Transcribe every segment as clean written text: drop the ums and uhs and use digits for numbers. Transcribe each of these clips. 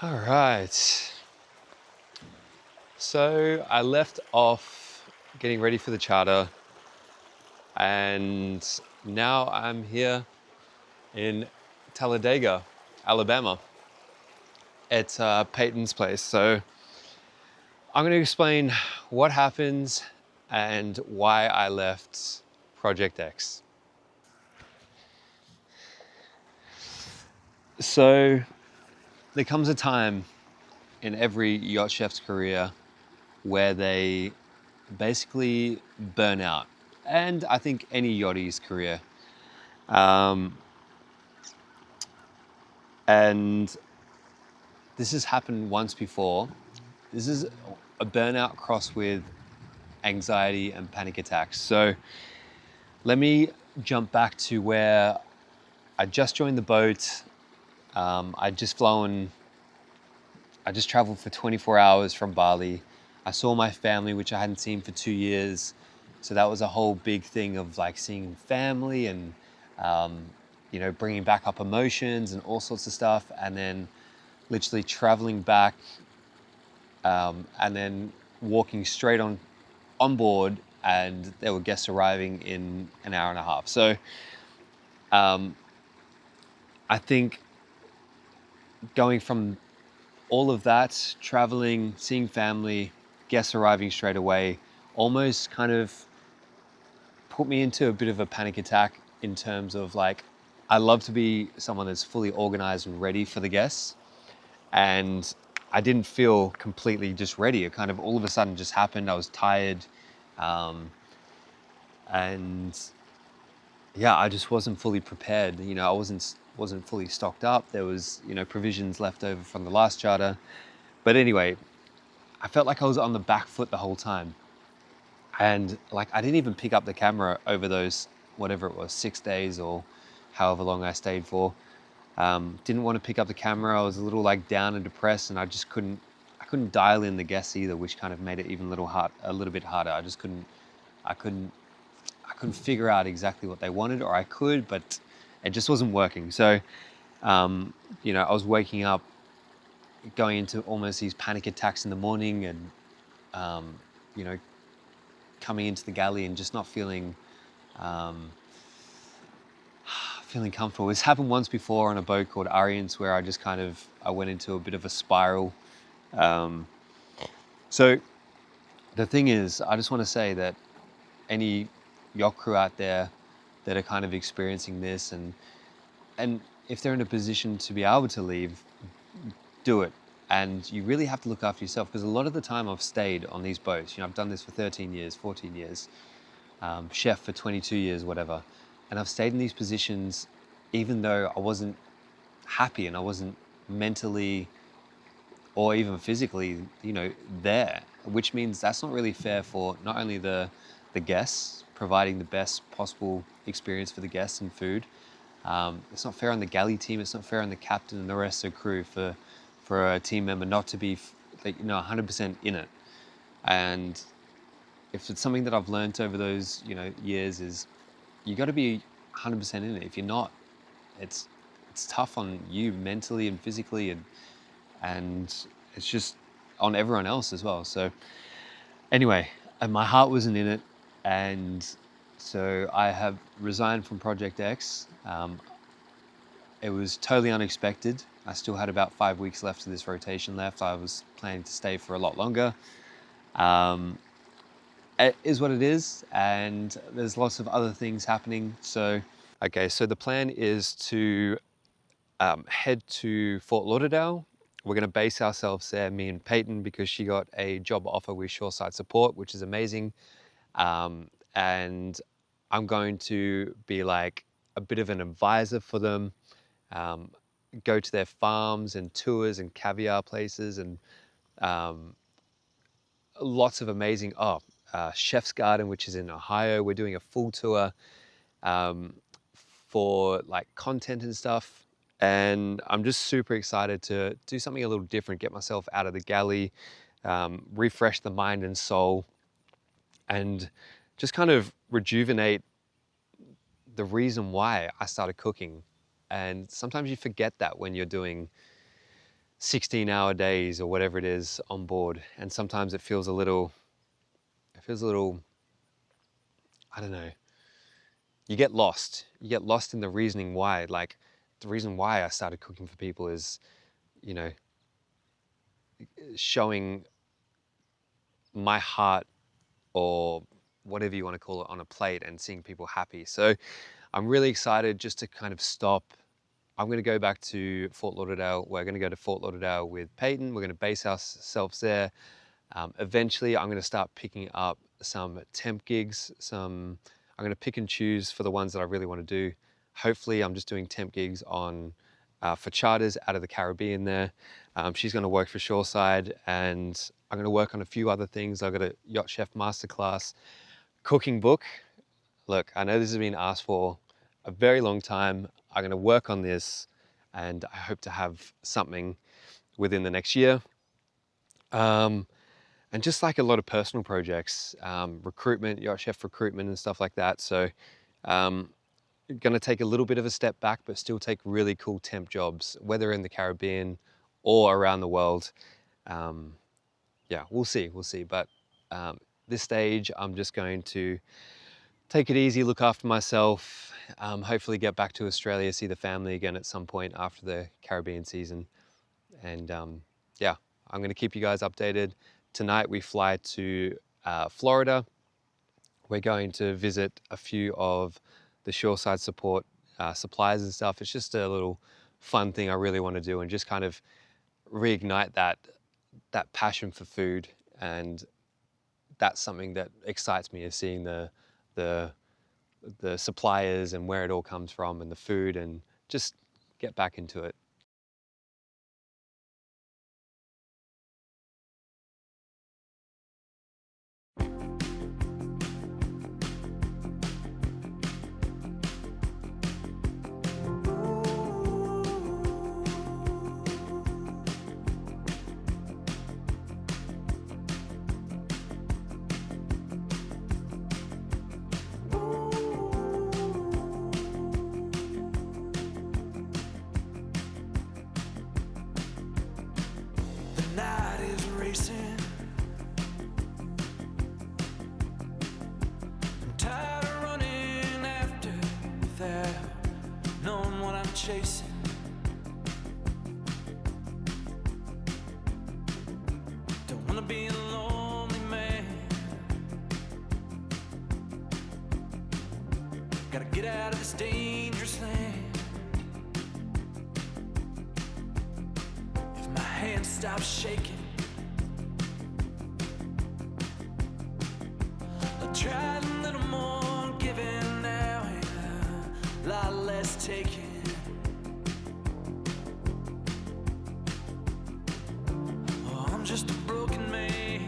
All right. So I left off getting ready for the charter, and now I'm here in Talladega, Alabama, at Peyton's place. So I'm going to explain what happens and why I left Project X. So there comes a time in every yacht chef's career where they basically burn out. And I think any yottie's career. Um, and this has happened once before. This is a burnout crossed with anxiety and panic attacks. So let me jump back to where I just joined the boat. I just traveled for 24 hours from Bali. I saw my family, which I hadn't seen for 2 years. So that was a whole big thing of like seeing family and, bringing back up emotions and all sorts of stuff. And then literally traveling back and then walking straight on board, and there were guests arriving in an hour and a half. So um, I think going from all of that, traveling, seeing family, guests arriving straight away, almost kind of put me into a bit of a panic attack in terms of like, I love to be someone that's fully organized and ready for the guests. And I didn't feel completely just ready. It kind of all of a sudden just happened. I was tired. Um, and yeah, I just wasn't fully prepared. I wasn't fully stocked up. There was, provisions left over from the last charter. But anyway, I felt like I was on the back foot the whole time. And like, I didn't even pick up the camera over those, whatever it was, 6 days or however long I stayed for. Didn't want to pick up the camera. I was a little like down and depressed, and I couldn't dial in the guests either, which kind of made it even a little bit harder. I couldn't figure out exactly what they wanted, or I could, but it just wasn't working. So, I was waking up, going into almost these panic attacks in the morning, and um, you know, coming into the galley and just not um, feeling comfortable. This happened once before on a boat called Arians, where I went into a bit of a spiral. Um, so the thing is, I just want to say that any yacht crew out there that are kind of experiencing this, and if they're in a position to be able to leave, do it. And you really have to look after yourself, because a lot of the time I've stayed on these boats. I've done this for 13 years, 14 years, chef for 22 years, whatever. And I've stayed in these positions even though I wasn't happy and I wasn't mentally or even physically, there, which means that's not really fair for not only the guests, providing the best possible experience for the guests and food. It's not fair on the galley team. It's not fair on the captain and the rest of the crew for a team member not to be 100% in it. And if it's something that I've learned over those years, is you got to be 100% in it. If you're not, it's tough on you mentally and physically, and it's just on everyone else as well. So anyway, and my heart wasn't in it, and so I have resigned from Project X. It was totally unexpected. I still had about 5 weeks left of this rotation left. I was planning to stay for a lot longer. Um, it is what it is, and there's lots of other things happening. So, okay, so the plan is to head to Fort Lauderdale. We're going to base ourselves there, me and Peyton, because she got a job offer with Shoreside Support, which is amazing. And I'm going to be like a bit of an advisor for them, um, go to their farms and tours and caviar places, and um, lots of amazing, Chef's Garden, which is in Ohio. We're doing a full tour um, for like content and stuff. And I'm just super excited to do something a little different, get myself out of the galley, refresh the mind and soul, and just kind of rejuvenate the reason why I started cooking. And sometimes you forget that when you're doing 16-hour days or whatever it is on board, and sometimes it feels a little, I don't know, you get lost in the reasoning why. Like, the reason why I started cooking for people is, you know, showing my heart, or whatever you want to call it, on a plate and seeing people happy. So I'm really excited just to kind of stop. I'm going to go back to Fort Lauderdale. We're going to go to Fort Lauderdale with Peyton. We're going to base ourselves there. Eventually, I'm going to start picking up some temp gigs. I'm going to pick and choose for the ones that I really want to do. Hopefully, I'm just doing temp gigs on for charters out of the Caribbean there. She's going to work for Shoreside, and I'm going to work on a few other things. I've got a Yacht Chef Masterclass cooking book. Look, I know this has been asked for a very long time. I'm going to work on this, and I hope to have something within the next year. And just like a lot of personal projects, recruitment, yacht chef recruitment and stuff like that. So going to take a little bit of a step back, but still take really cool temp jobs, whether in the Caribbean or around the world. Yeah, we'll see. But this stage, I'm just going to take it easy, look after myself, hopefully get back to Australia, see the family again at some point after the Caribbean season. And yeah, I'm going to keep you guys updated. Tonight we fly to Florida. We're going to visit a few of the shoreside support suppliers and stuff. It's just a little fun thing I really want to do, and just kind of reignite that passion for food. And that's something that excites me, is seeing the suppliers and where it all comes from and the food, and just get back into it. Chasing. Don't wanna be a lonely man. Gotta get out of this dangerous land. If my hand stops shaking, I'll try a little more giving now and a lot less taking. Just a broken man,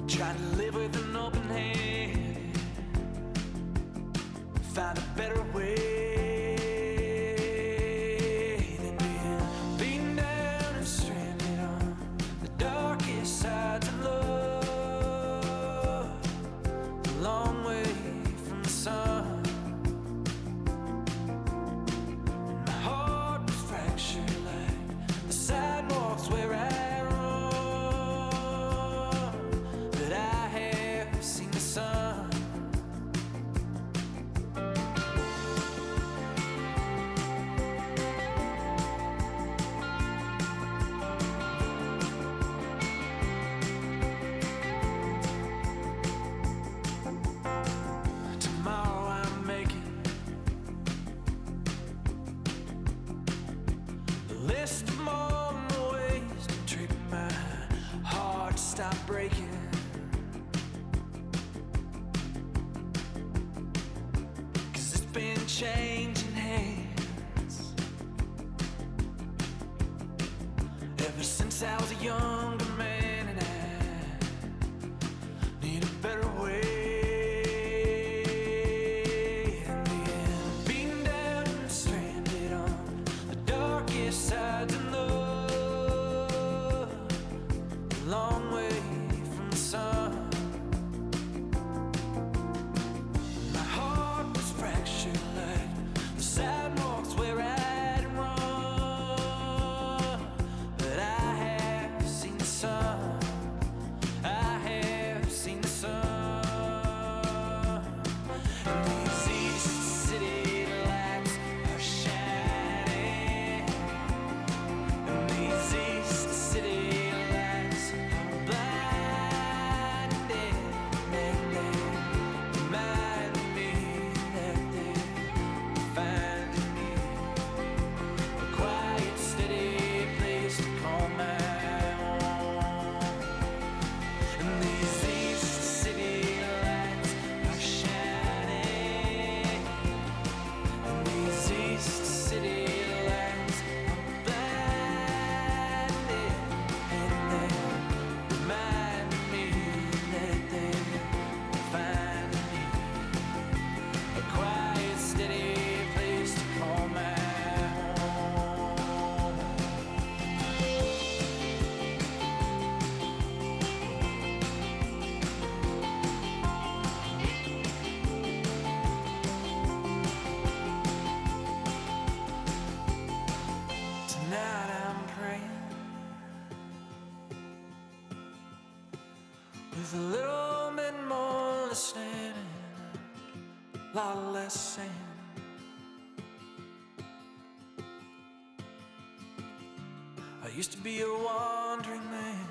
trying to live with an open hand, find a better way than being beaten down and stranded on the darkest sides of love, a long way from the sun. Where I run, but I have seen the sun. Tomorrow I'm making a list of more stop breaking. Cause it's been changing hands ever since I was a younger man, and I need a better way than being beaten down and stranded on the darkest sides of love, a long way from the sun. My heart was fractured like the sidewalks where I with a little bit more listening and a lot less saying. I used to be a wandering man.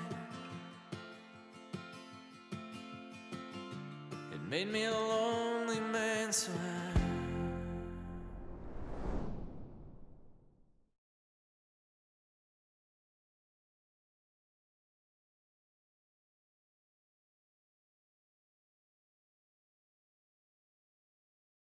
It made me a lonely man, so I